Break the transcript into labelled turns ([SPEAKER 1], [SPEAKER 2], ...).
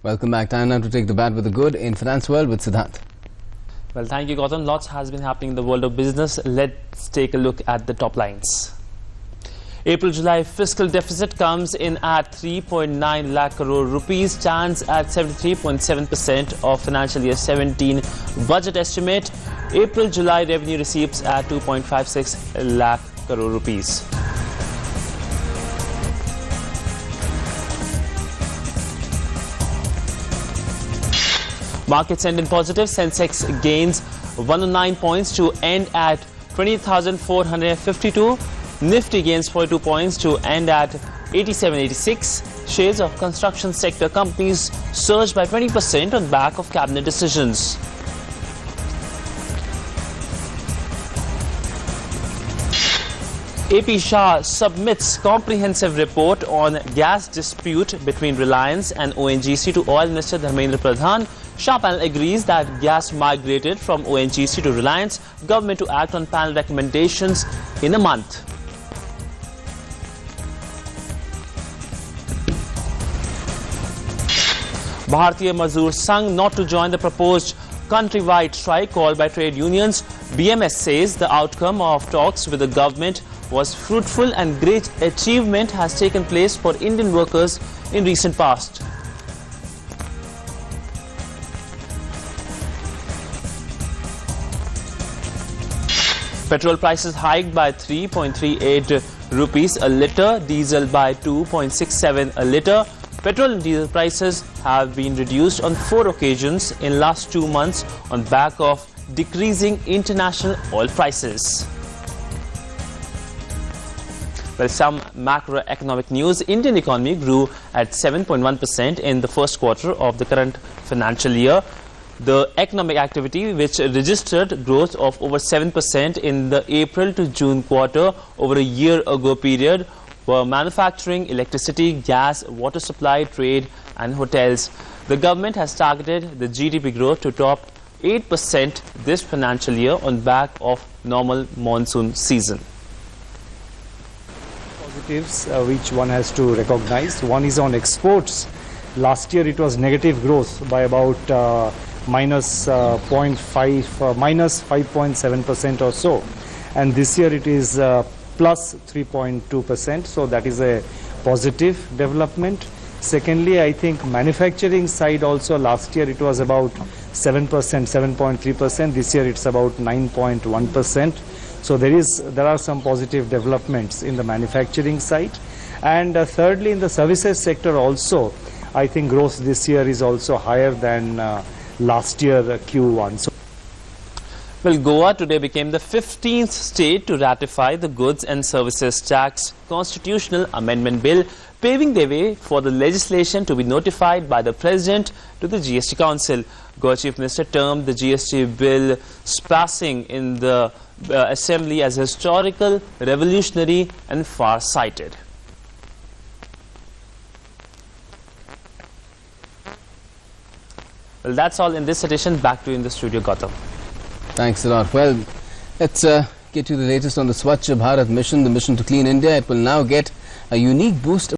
[SPEAKER 1] Welcome back. Time now to take the bad with the good in finance world with Sidhant.
[SPEAKER 2] Well, thank you, Gautam. Lots has been happening in the world of business. Let's take a look at the top lines. April-July fiscal deficit comes in at 3.9 lakh crore rupees, stands at 73.7% of financial year 17 budget estimate. April-July revenue receipts at 2.56 lakh crore rupees. Markets end in positive. Sensex gains 109 points to end at 20,452. Nifty gains 42 points to end at 8786. Shares of construction sector companies surged by 20% on back of cabinet decisions. AP Shah submits comprehensive report on gas dispute between Reliance and ONGC to Oil Minister Dharmendra Pradhan. Shah panel agrees that gas migrated from ONGC to Reliance. Government to act on panel recommendations in a month. Bharatiya Mazdoor Sangh not to join the proposed countrywide strike called by trade unions. BMS says the outcome of talks with the government was fruitful and great achievement has taken place for Indian workers in recent past. Petrol prices hiked by 3.38 rupees a litre, diesel by 2.67 a litre. Petrol and diesel prices have been reduced on 4 occasions in last 2 months on back of decreasing international oil prices. Well, some macroeconomic news. Indian economy grew at 7.1% in the first quarter of the current financial year. The economic activity, which registered growth of over 7% in the April to June quarter over a year ago period, were manufacturing, electricity, gas, water supply, trade and hotels. The government has targeted the GDP growth to top 8% this financial year on back of normal monsoon season.
[SPEAKER 3] Positives which one has to recognize. One is on exports. Last year it was negative growth by about minus 5.7% or so, and this year it is plus 3.2%, so that is a positive development. Secondly, I think manufacturing side also, last year it was about 7%, 7.3%, this year it's about 9.1%. So there are some positive developments in the manufacturing side. And thirdly, in the services sector also, I think growth this year is also higher than last year Q1. So
[SPEAKER 2] well, Goa today became the 15th state to ratify the Goods and Services Tax Constitutional Amendment Bill, paving the way for the legislation to be notified by the President to the GST Council. Goa Chief Minister termed the GST Bill's passing in the Assembly as historical, revolutionary and far-sighted. Well, that's all in this edition. Back to you in the studio, Gautam.
[SPEAKER 1] Thanks a lot. Well, let's get you the latest on the Swachh Bharat mission, the mission to clean India. It will now get a unique boost.